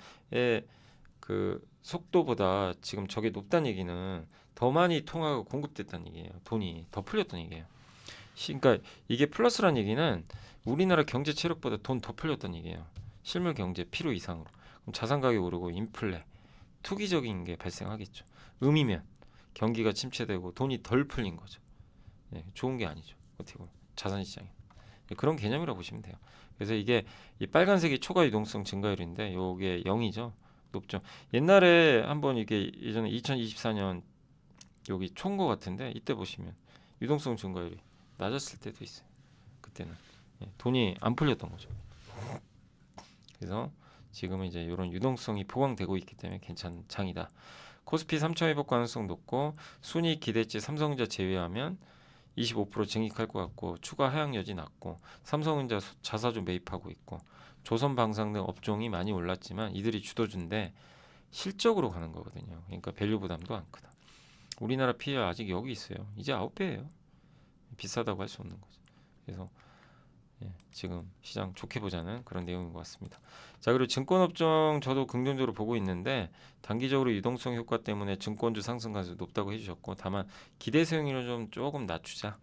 그 속도보다 지금 저게 높다는 얘기는 더 많이 통화가 공급됐다는 얘기예요. 돈이 더 풀렸다는 얘기예요. 그러니까 이게 플러스란 얘기는 우리나라 경제 체력보다 돈 더 풀렸다는 얘기예요. 실물 경제 필요 이상으로. 그럼 자산 가격 오르고 인플레, 투기적인 게 발생하겠죠. 음이면 경기가 침체되고 돈이 덜 풀린 거죠. 좋은 게 아니죠. 어떻게 보면 자산시장이 그런 개념이라고 보시면 돼요. 그래서 이게 이 빨간색이 초과 유동성 증가율인데 요게 0이죠. 높죠. 옛날에 한번 이게 예전에 2024년 여기 촌 거 같은데 이때 보시면 유동성 증가율이 낮았을 때도 있어요. 그때는 돈이 안 풀렸던 거죠. 그래서 지금은 이제 이런 유동성이 보강되고 있기 때문에 괜찮은 장이다. 코스피 3차 회복 가능성 높고 순이익 기대치 삼성전자 제외하면 25% 증익할 것 같고 추가 하향 여지 낮고 삼성전자 자사주 매입하고 있고 조선방산 등 업종이 많이 올랐지만 이들이 주도주인데 실적으로 가는 거거든요. 그러니까 밸류 부담도 안 크다. 우리나라 PER 아직 여기 있어요. 이제 9배예요. 비싸다고 할 수 없는 거죠. 그래서 지금 시장 좋게 보자는 그런 내용인 것 같습니다. 자, 그리고 증권업종 저도 긍정적으로 보고 있는데 단기적으로 유동성 효과 때문에 증권주 상승 가능성이 높다고 해주셨고 다만 기대 수익률을 좀 조금 낮추자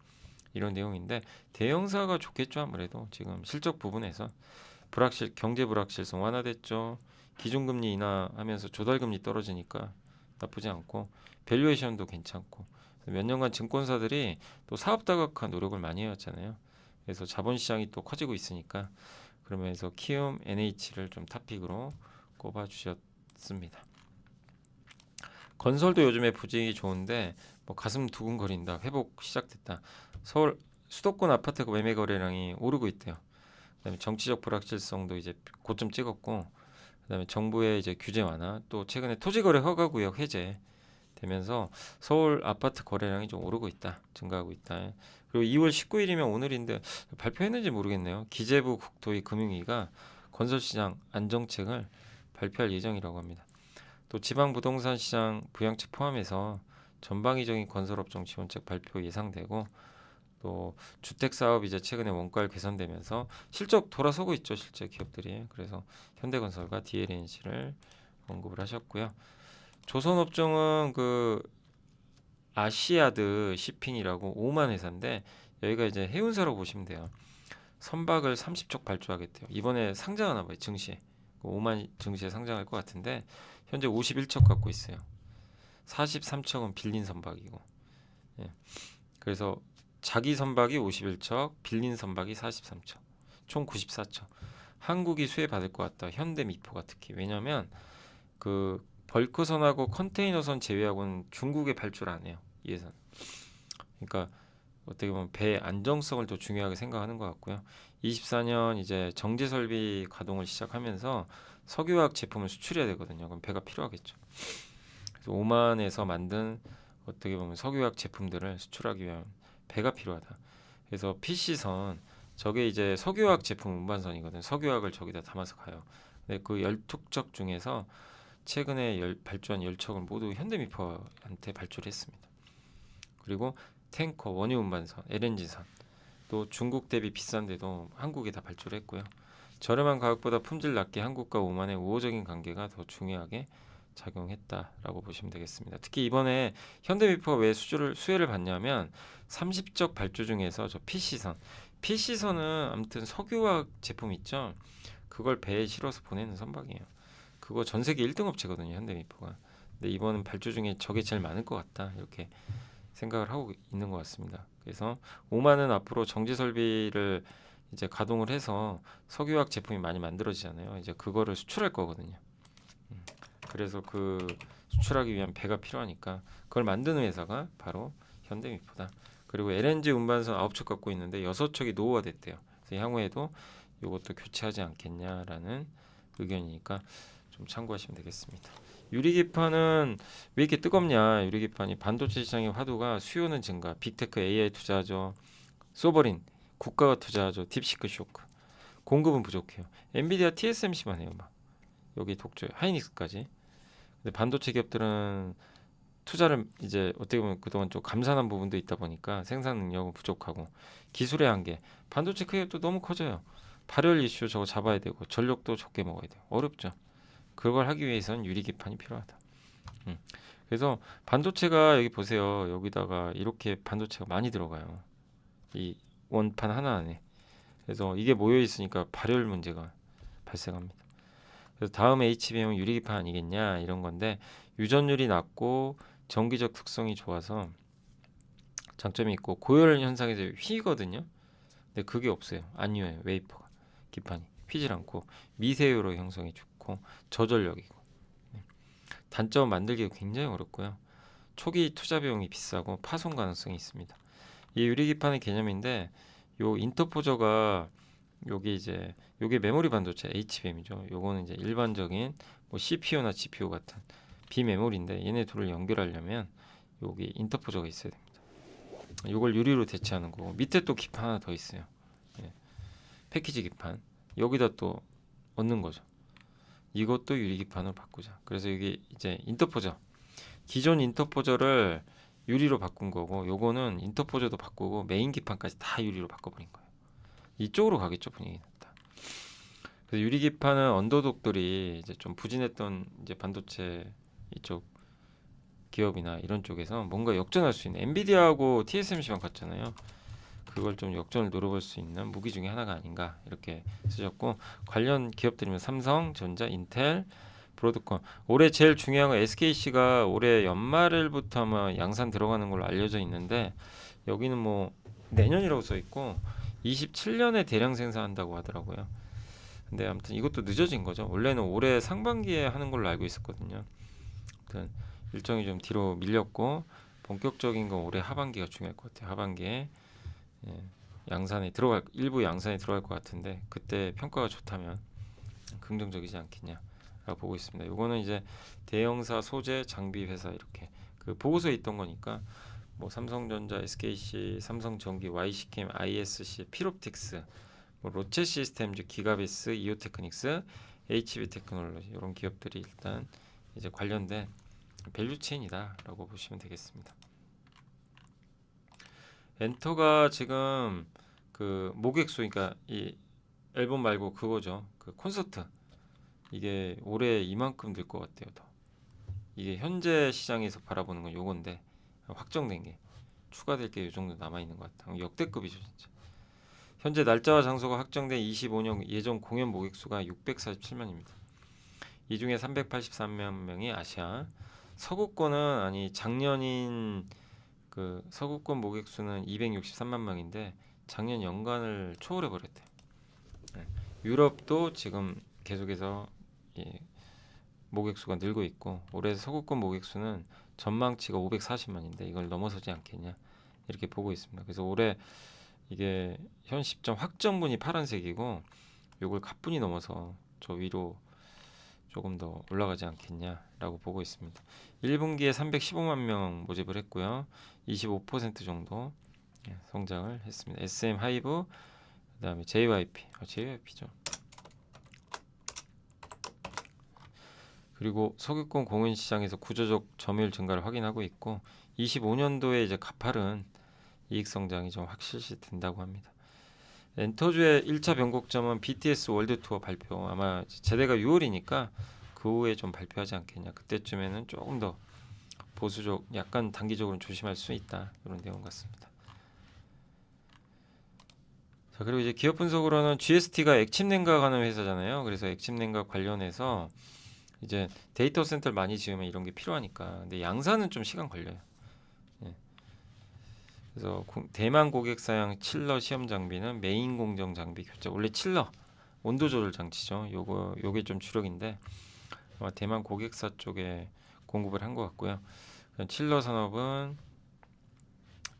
이런 내용인데 대형사가 좋겠죠. 아무래도 지금 실적 부분에서 경제 불확실성 완화됐죠. 기준금리 인하하면서 조달금리 떨어지니까 나쁘지 않고 밸류에이션도 괜찮고 몇 년간 증권사들이 또 사업 다각화 노력을 많이 해왔잖아요. 그래서 자본시장이 또 커지고 있으니까 그러면서 키움 NH를 좀 탑픽으로 꼽아주셨습니다. 건설도 요즘에 부진이 좋은데 뭐 가슴 두근거린다. 회복 시작됐다. 서울 수도권 아파트 매매 거래량이 오르고 있대요. 그다음에 정치적 불확실성도 이제 고점 찍었고, 그다음에 정부의 이제 규제 완화, 또 최근에 토지거래 허가구역 해제 되면서 서울 아파트 거래량이 좀 오르고 있다, 증가하고 있다. 그리고 2월 19일이면 오늘인데 발표했는지 모르겠네요. 기재부 국토위 금융위가 건설시장 안정책을 발표할 예정이라고 합니다. 또 지방 부동산 시장 부양책 포함해서 전방위적인 건설업종 지원책 발표 예상되고 또 주택 사업 이제 최근에 원가를 개선되면서 실적 돌아서고 있죠, 실제 기업들이. 그래서 현대건설과 DLNC를 언급을 하셨고요. 조선업종은 그 아시아드 시핑이라고 오만 회사인데 여기가 이제 해운사로 보시면 돼요. 선박을 30척 발주하겠대요. 이번에 상장하나 봐요, 증시에. 오만 증시에 상장할 것 같은데 현재 51척 갖고 있어요. 43척은 빌린 선박이고. 예. 그래서 자기 선박이 51척, 빌린 선박이 43척, 총 94척. 한국이 수혜받을 것 같다. 현대미포가 특히. 왜냐하면 그 벌크선하고 컨테이너선 제외하고는 중국에 발주를 안 해요. 이 회사는. 그러니까 어떻게 보면 배 안정성을 더 중요하게 생각하는 것 같고요. 24년 이제 정제 설비 가동을 시작하면서 석유화학 제품을 수출해야 되거든요. 그럼 배가 필요하겠죠. 그래서 오만에서 만든 어떻게 보면 석유화학 제품들을 수출하기 위한 배가 필요하다. 그래서 PC선 저게 이제 석유화학 제품 운반선이거든요. 석유화학을 저기다 담아서 가요. 근데 그 12척 중에서 최근에 발주한 10척은 모두 현대미포한테 발주를 했습니다. 그리고 탱커, 원유 운반선, LNG선 또 중국 대비 비싼데도 한국에 다 발주를 했고요. 저렴한 가격보다 품질 낮게 한국과 오만의 우호적인 관계가 더 중요하게 작용했다라고 보시면 되겠습니다. 특히 이번에 현대미포가 왜 수혜를 받냐면 30적 발주 중에서 저 PC선은 아무튼 석유화학 제품 있죠. 그걸 배에 실어서 보내는 선박이에요. 그거 전 세계 1등 업체거든요, 현대미포가. 근데 이번 발주 중에 저게 제일 많을 것 같다, 이렇게 생각을 하고 있는 것 같습니다. 그래서 오만은 앞으로 정지 설비를 이제 가동을 해서 석유화학 제품이 많이 만들어지잖아요. 이제 그거를 수출할 거거든요. 그래서 그 수출하기 위한 배가 필요하니까 그걸 만드는 회사가 바로 현대미포다. 그리고 LNG 운반선 9척 갖고 있는데 6척이 노후화됐대요. 그래서 향후에도 이것도 교체하지 않겠냐라는 의견이니까 좀 참고하시면 되겠습니다. 유리기판은 왜 이렇게 뜨겁냐? 유리기판이 반도체 시장의 화두가 수요는 증가, 빅테크 AI 투자하죠. 소버린 국가가 투자하죠. 딥시크 쇼크. 공급은 부족해요. 엔비디아 TSMC만 해요. 막 여기 독주, 하이닉스까지. 근데 반도체 기업들은 투자를 이제 어떻게 보면 그동안 좀 감산한 부분도 있다 보니까 생산 능력은 부족하고 기술의 한계. 반도체 기업도 너무 커져요. 발열 이슈 저거 잡아야 되고 전력도 적게 먹어야 돼요. 어렵죠. 그걸 하기 위해서는 유리기판이 필요하다. 그래서 반도체가 여기 보세요. 여기다가 이렇게 반도체가 많이 들어가요. 이 원판 하나 안에. 그래서 이게 모여 있으니까 발열 문제가 발생합니다. 그래서 다음 HBM은 유리기판 아니겠냐 이런 건데 유전율이 낮고 전기적 특성이 좋아서 장점이 있고, 고열 현상에서 휘거든요. 근데 그게 없어요. 안 휘어요. 웨이퍼가, 기판이 휘질 않고 미세율로 형성이 좋고 저전력이고. 단점 만들기가 굉장히 어렵고요. 초기 투자 비용이 비싸고 파손 가능성이 있습니다. 이 유리기판의 개념인데, 요 인터포저가 요게 이제 요게 메모리 반도체 HBM이죠. 요거는 이제 일반적인 뭐 CPU나 GPU 같은 비메모리인데, 얘네 둘을 연결하려면 여기 인터포저가 있어야 됩니다. 요걸 유리로 대체하는 거고, 밑에 또 기판 하나 더 있어요. 예, 패키지 기판 여기다 또 얻는 거죠. 이것도 유리 기판으로 바꾸자. 그래서 이게 이제 인터포저, 기존 인터포저를 유리로 바꾼 거고, 요거는 인터포저도 바꾸고 메인 기판까지 다 유리로 바꿔버린 거예요. 이쪽으로 가겠죠, 분위기는. 그래서 유리 기판은 언더독들이 이제 좀 부진했던 이제 반도체 이쪽 기업이나 이런 쪽에서 뭔가 역전할 수 있는, 엔비디아하고 TSMC만 같잖아요. 그걸 좀 역전을 노려볼 수 있는 무기 중에 하나가 아닌가 이렇게 쓰셨고, 관련 기업들이면 삼성, 전자, 인텔, 브로드컴. 올해 제일 중요한 건 SKC가 올해 연말부터 아마 양산 들어가는 걸로 알려져 있는데, 여기는 뭐 내년이라고 써 있고 27년에 대량 생산한다고 하더라고요. 근데 아무튼 이것도 늦어진 거죠. 원래는 올해 상반기에 하는 걸로 알고 있었거든요. 아무튼 일정이 좀 뒤로 밀렸고, 본격적인 건 올해 하반기가 중요할 것 같아요. 하반기에 예, 양산에 들어갈, 일부 양산에 들어갈 것 같은데, 그때 평가가 좋다면 긍정적이지 않겠냐라고 보고 있습니다. 요거는 이제 대형사, 소재, 장비 회사 이렇게 그 보고서에 있던 거니까, 뭐 삼성전자, SKC, 삼성전기, YC캠, ISC, 필옵틱스, 뭐 로체 시스템즈, 기가베스, 이오테크닉스, HB 테크놀로지, 이런 기업들이 일단 이제 관련된 밸류체인이다라고 보시면 되겠습니다. 엔터가 지금 그 모객수, 그러니까 이 앨범 말고 그거죠. 그 콘서트, 이게 올해 이만큼 될 것 같아요. 더. 이게 현재 시장에서 바라보는 건 요건데, 확정된 게 추가될 게 요 정도 남아 있는 것 같아요. 역대급이죠, 진짜. 현재 날짜와 장소가 확정된 25년 예정 공연 모객수가 647만입니다. 이 중에 383만 명이 아시아. 서구권은, 아니 작년인 그 서구권 모객수는 263만 명인데 작년 연간을 초월해 버렸대요. 네. 유럽도 지금 계속해서 예, 모객수가 늘고 있고, 올해 서구권 모객수는 전망치가 540만인데 이걸 넘어서지 않겠냐 이렇게 보고 있습니다. 그래서 올해 이게 현 시점 확정분이 파란색이고, 요걸 갑분이 넘어서 저 위로 조금 더 올라가지 않겠냐라고 보고 있습니다. 1분기에 315만 명 모집을 했고요. 25% 정도 성장을 했습니다. SM 하이브, 그다음에 JYP죠. 그리고 석유권 공인 시장에서 구조적 점유율 증가를 확인하고 있고, 25년도에 이제 가파른 이익 성장이 좀 확실시 된다고 합니다. 엔터주의 1차 변곡점은 BTS 월드 투어 발표, 아마 제대가 6월이니까 그 후에 좀 발표하지 않겠냐. 그때쯤에는 조금 더 보수적, 약간 단기적으로 조심할 수 있다, 이런 내용 같습니다. 자, 그리고 이제 기업 분석으로는 GST가 액침 냉각 하는 회사잖아요. 그래서 액침 냉각 관련해서 이제 데이터 센터를 많이 지으면 이런 게 필요하니까, 근데 양산은 좀 시간 걸려요. 예. 그래서 대만 고객사양 칠러 시험 장비는 메인 공정 장비 교체. 원래 칠러 온도 조절 장치죠. 요게 좀 주력인데 아마 대만 고객사 쪽에 공급을 한 것 같고요. 칠러 산업은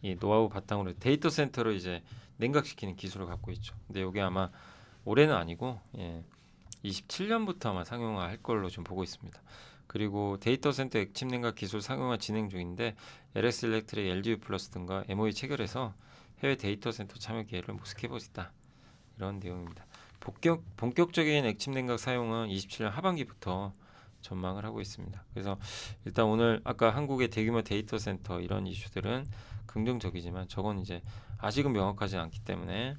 이 노하우 바탕으로 데이터 센터를 이제 냉각시키는 기술을 갖고 있죠. 근데 이게 아마 올해는 아니고 27년부터 아마 상용화할 걸로 좀 보고 있습니다. 그리고 데이터 센터 액침 냉각 기술 상용화 진행 중인데, LS 일렉트릭, LG 플러스 등과 MOU 체결해서 해외 데이터 센터 참여 기회를 모색해 보겠다, 이런 내용입니다. 본격적인 액침 냉각 사용은 27년 하반기부터 전망을 하고 있습니다. 그래서 일단 오늘 아까 한국의 대규모 데이터 센터 이런 이슈들은 긍정적이지만, 저건 이제 아직은 명확하지 않기 때문에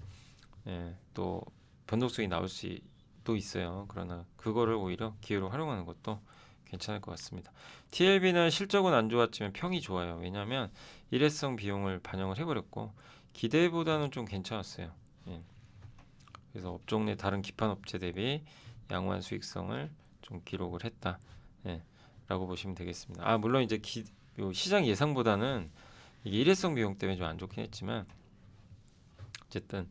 또 변동성이 나올 수도 있어요. 그러나 그거를 오히려 기회로 활용하는 것도 괜찮을 것 같습니다. TLB는 실적은 안 좋았지만 평이 좋아요. 왜냐하면 일회성 비용을 반영을 해버렸고, 기대보다는 좀 괜찮았어요. 그래서 업종 내 다른 기판 업체 대비 양호한 수익성을 좀 기록을 했다, 라고 보시면 되겠습니다. 물론 이제 요 시장 예상보다는 이게 일회성 비용 때문에 좀 안 좋긴 했지만 어쨌든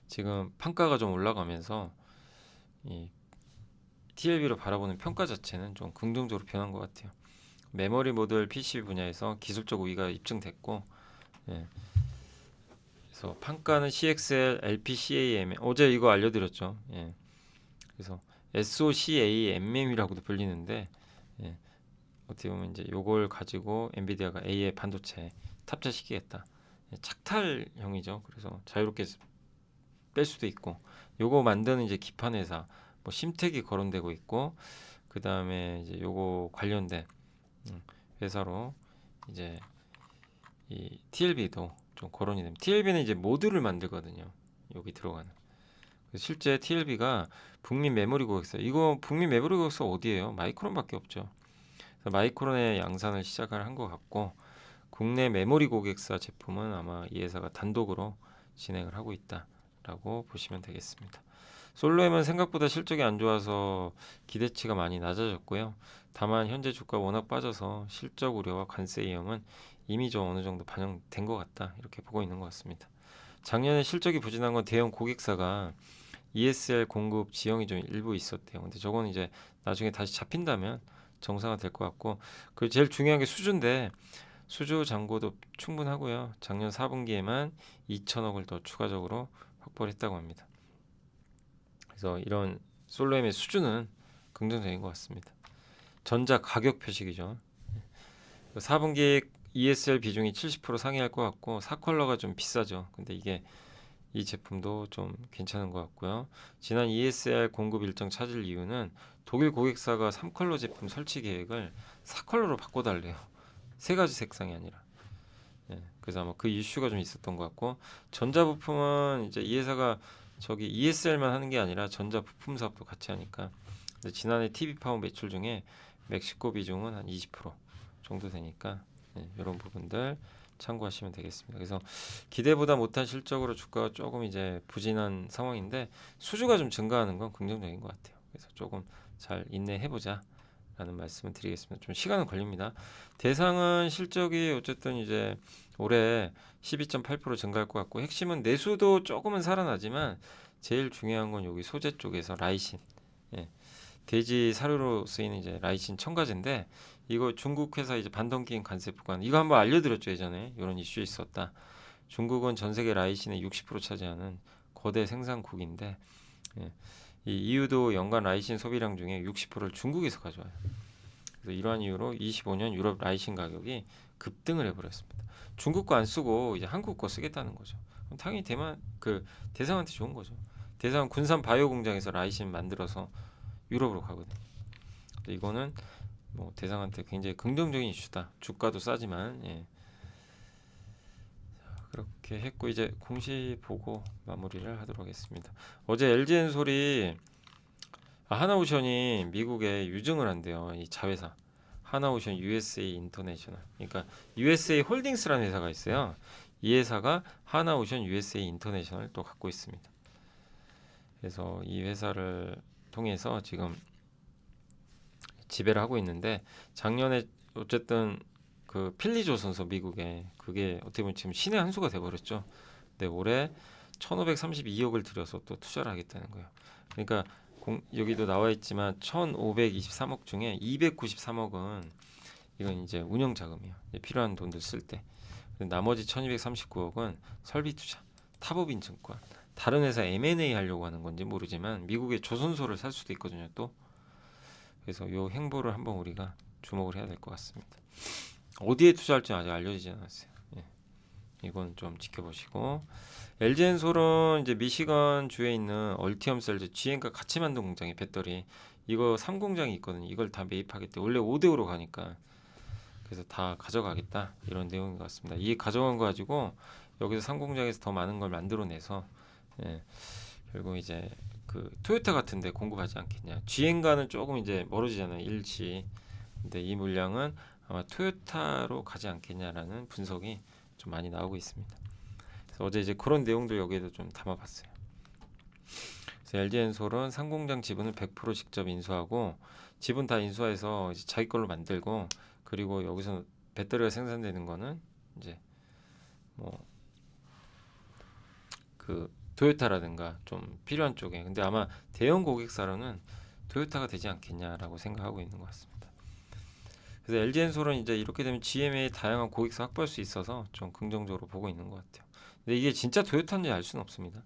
지금 판가가 좀 올라가면서 이 TLB로 바라보는 평가 자체는 좀 긍정적으로 변한 것 같아요. 메모리 모듈 PCB 분야에서 기술적 우위가 입증됐고, 예, 그래서 판가는 CXL, LPCAM 어제 이거 알려드렸죠. 예, 그래서 SOCAMM이라고도 불리는데, 예, 어떻게 보면 이제 요걸 가지고 엔비디아가 A의 반도체 탑재시키겠다. 예, 착탈형이죠. 그래서 자유롭게 뺄 수도 있고, 요거 만드는 이제 기판 회사, 뭐 심택이 거론되고 있고, 그 다음에 이제 요거 관련된 회사로 이제 이 TLB도 좀 거론이 됩니다. TLB는 이제 모듈을 만들거든요. 여기 들어가는. 실제 TLB가 북미 메모리 고객사. 이거 북미 메모리 고객사 어디예요? 마이크론밖에 없죠. 그래서 마이크론의 양산을 시작을 한 것 같고 국내 메모리 고객사 제품은 아마 이 회사가 단독으로 진행을 하고 있다라고 보시면 되겠습니다. 솔로엠은 생각보다 실적이 안 좋아서 기대치가 많이 낮아졌고요. 다만 현재 주가 워낙 빠져서 실적 우려와 관세 위험은 이미 좀 어느 정도 반영된 것 같다 이렇게 보고 있는 것 같습니다. 작년에 실적이 부진한 건 대형 고객사가 ESL 공급 지연이 좀 일부 있었대요. 근데 저건 이제 나중에 다시 잡힌다면 정상화 될 것 같고 그 제일 중요한 게 수주인데 수주 잔고도 충분하고요. 작년 4분기에만 2천억을 더 추가적으로 확보를 했다고 합니다. 그래서 이런 솔로엠의 수주는 긍정적인 것 같습니다. 전자 가격 표식이죠. 4분기 ESL 비중이 70% 상회할 것 같고 4컬러가 좀 비싸죠. 근데 이게 이 제품도 좀 괜찮은 것 같고요. 지난 ESL 공급 일정 찾을 이유는 독일 고객사가 3컬러 제품 설치 계획을 4컬러로 바꿔달래요. 세 가지 색상이 아니라. 예, 그래서 아마 그 이슈가 좀 있었던 것 같고 전자부품은 이제 이 회사가 저기 ESL만 하는 게 아니라 전자부품 사업도 같이 하니까 근데 지난해 TV 파워 매출 중에 멕시코 비중은 한 20% 정도 되니까 예, 이런 부분들 참고하시면 되겠습니다. 그래서 기대보다 못한 실적으로 주가가 조금 이제 부진한 상황인데 수주가 좀 증가하는 건 긍정적인 것 같아요. 그래서 조금 잘 인내해보자. 라는 말씀을 드리겠습니다. 좀 시간은 걸립니다. 대상은 실적이 어쨌든 이제 올해 12.8% 증가할 것 같고 핵심은 내수도 조금은 살아나지만 제일 중요한 건 여기 소재 쪽에서 라이신, 예, 돼지 사료로 쓰이는 이제 라이신 첨가제인데 이거 중국 회사 이제 반동기인 관세 부관 이거 한번 알려드렸죠 예전에 이런 이슈 있었다. 중국은 전 세계 라이신의 60% 차지하는 거대 생산국인데 예, 이 이유도 연간 라이신 소비량 중에 60%를 중국에서 가져와요. 그래서 이러한 이유로 25년 유럽 라이신 가격이 급등을 해버렸습니다. 중국 거 안 쓰고 이제 한국 거 쓰겠다는 거죠. 그럼 당연히 대상한테 좋은 거죠. 대상 군산 바이오 공장에서 라이신 만들어서 유럽으로 가거든요. 근데 이거는 뭐 대상한테 굉장히 긍정적인 이슈다. 주가도 싸지만 예. 그렇게 했고 이제 공시 보고 마무리를 하도록 하겠습니다. 어제 LG엔솔이 하나오션이 미국에 유증을 한대요. 이 자회사 하나오션 USA 인터내셔널. 그러니까 USA 홀딩스라는 회사가 있어요. 이 회사가 하나오션 USA 인터내셔널 또 갖고 있습니다. 그래서 이 회사를 통해서 지금 지배를 하고 있는데 작년에 어쨌든 그 필리조선소 미국에 그게 어떻게 보면 지금 신의 한 수가 돼버렸죠. 근데 올해 1,532억을 들여서 또 투자를 하겠다는 거예요. 그러니까 여기도 나와 있지만 1,523억 중에 293억은 이건 이제 운영 자금이에요. 필요한 돈들 쓸 때. 나머지 1,239억은 설비 투자, 타법인 증권, 다른 회사 M&A 하려고 하는 건지 모르지만 미국의 조선소를 살 수도 있거든요. 또 그래서 이 행보를 한번 우리가 주목을 해야 될 것 같습니다. 어디에 투자할지 아직 알려지지 않았어요. 예. 이건 좀 지켜보시고 LG엔솔은 이제 미시건 주에 있는 얼티엄 셀즈 GM과 같이 만든 공장이 배터리 이거 3공장이 있거든요. 이걸 다 매입하겠대. 원래 5대5로 가니까 그래서 다 가져가겠다 이런 내용인 것 같습니다. 이 가져간 거 가지고 여기서 3공장에서 더 많은 걸 만들어내서 예. 결국 이제 그 토요타 같은데 공급하지 않겠냐. GM과는 조금 이제 멀어지잖아요. 일치. 근데 이 물량은 아마 토요타로 가지 않겠냐라는 분석이 좀 많이 나오고 있습니다. 그래서 어제 이제 그런 내용도 여기에도 좀 담아봤어요. 그래서 LG엔솔은 상공장 지분을 100% 직접 인수하고 지분 다 인수해서 이제 자기 걸로 만들고 그리고 여기서 배터리가 생산되는 거는 이제 뭐 그 토요타라든가 좀 필요한 쪽에, 근데 아마 대형 고객사로는 토요타가 되지 않겠냐라고 생각하고 있는 것 같습니다. 그래서 LG엔솔은 이제 이렇게 되면 GM의 다양한 고객사 확보할 수 있어서 좀 긍정적으로 보고 있는 것 같아요. 근데 이게 진짜 토요타인지 알 수는 없습니다.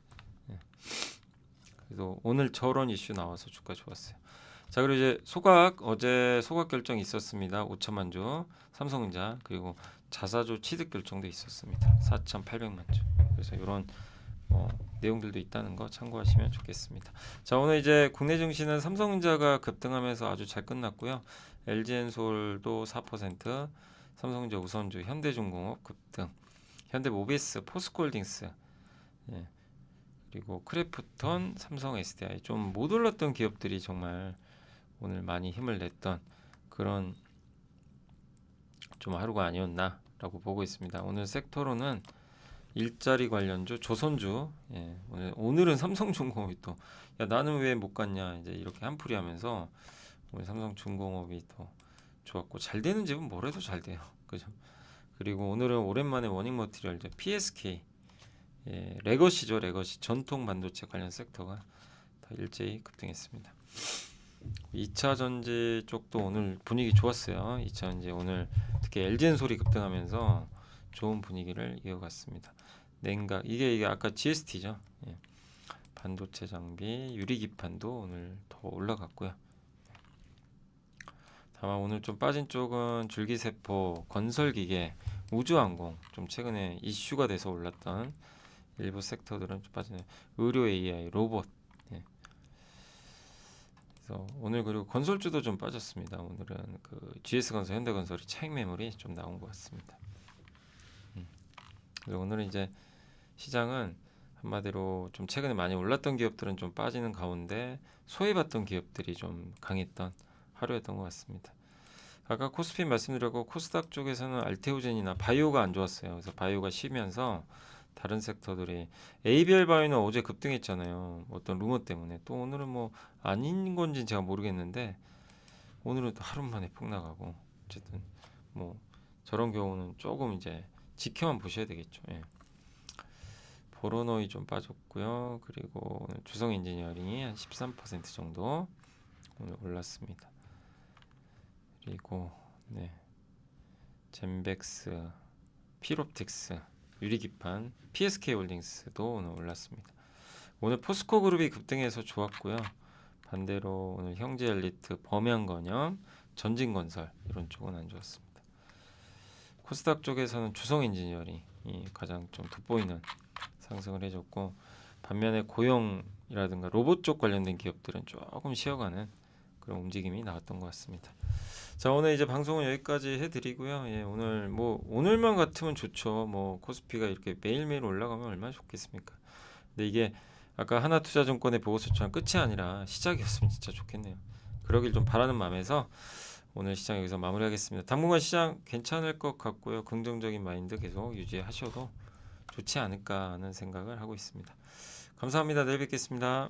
예. 그래서 오늘 저런 이슈 나와서 주가 좋았어요. 자, 그리고 이제 소각, 어제 소각 결정이 있었습니다. 5천만 주 삼성전자, 그리고 자사주 취득 결정도 있었습니다. 4,800만 주. 그래서 이런 내용들도 있다는 거 참고하시면 좋겠습니다. 자, 오늘 이제 국내 증시는 삼성전자가 급등하면서 아주 잘 끝났고요. LG엔솔도 4%, 삼성전자 우선주, 현대중공업 급등, 현대모비스, 포스코홀딩스, 예, 그리고 크래프톤, 삼성 SDI 좀 못 올랐던 기업들이 정말 오늘 많이 힘을 냈던 그런 좀 하루가 아니었나라고 보고 있습니다. 오늘 섹터로는 일자리 관련주, 조선주, 예, 오늘은 삼성중공업이 또, 야, 나는 왜 못 갔냐, 이제 이렇게 한풀이 하면서 오늘 삼성중공업이 더 좋았고, 잘 되는 집은 뭘 해도 잘 돼요. 그죠? 그리고 오늘은 오랜만에 워닝머티리얼, 이제 PSK, 예, 레거시죠, 레거시. 전통 반도체 관련 섹터가 다 일제히 급등했습니다. 2차 전지 쪽도 오늘 분위기 좋았어요. 2차 전지 오늘 특히 LG엔솔이 급등하면서 좋은 분위기를 이어갔습니다. 냉각, 이게 아까 GST죠. 예. 반도체 장비, 유리기판도 오늘 더 올라갔고요. 다만 오늘 좀 빠진 쪽은 줄기세포, 건설기계, 우주항공, 좀 최근에 이슈가 돼서 올랐던 일부 섹터들은 좀 빠지네요. 의료 AI, 로봇. 예. 그래서 오늘 그리고 건설주도 좀 빠졌습니다. 오늘은 그 GS건설, 현대건설이 차익 매물이 좀 나온 것 같습니다. 그래서 오늘은 이제 시장은 한마디로 좀 최근에 많이 올랐던 기업들은 좀 빠지는 가운데 소외받던 기업들이 좀 강했던 하루였던 것 같습니다. 아까 코스피 말씀드렸고 코스닥 쪽에서는 알테오젠이나 바이오가 안 좋았어요. 그래서 바이오가 쉬면서 다른 섹터들이 ABL 바이오는 어제 급등했잖아요. 어떤 루머 때문에. 또 오늘은 뭐 아닌 건지는 제가 모르겠는데 오늘은 또 하루 만에 폭 나가고, 어쨌든 뭐 저런 경우는 조금 이제 지켜만 보셔야 되겠죠. 예. 보로노이 좀 빠졌고요. 그리고 오늘 주성 엔지니어링이 한 13% 정도 오늘 올랐습니다. 그리고 네, 젠백스, 필옵틱스, 유리기판, PSK홀딩스도 오늘 올랐습니다. 오늘 포스코 그룹이 급등해서 좋았고요. 반대로 오늘 형제엘리트, 범양건염, 전진건설 이런 쪽은 안 좋았습니다. 코스닥 쪽에서는 주성 엔지니어링이 가장 좀 돋보이는 상승을 해줬고, 반면에 고용이라든가 로봇 쪽 관련된 기업들은 조금 쉬어가는 그런 움직임이 나왔던 것 같습니다. 자, 오늘 이제 방송은 여기까지 해드리고요. 예, 오늘 뭐 오늘만 같으면 좋죠. 뭐 코스피가 이렇게 매일매일 올라가면 얼마나 좋겠습니까? 근데 이게 아까 하나투자증권의 보고서처럼 끝이 아니라 시작이었으면 진짜 좋겠네요. 그러길 좀 바라는 마음에서 오늘 시장 여기서 마무리하겠습니다. 당분간 시장 괜찮을 것 같고요. 긍정적인 마인드 계속 유지하셔도 좋지 않을까 하는 생각을 하고 있습니다. 감사합니다. 내일 뵙겠습니다.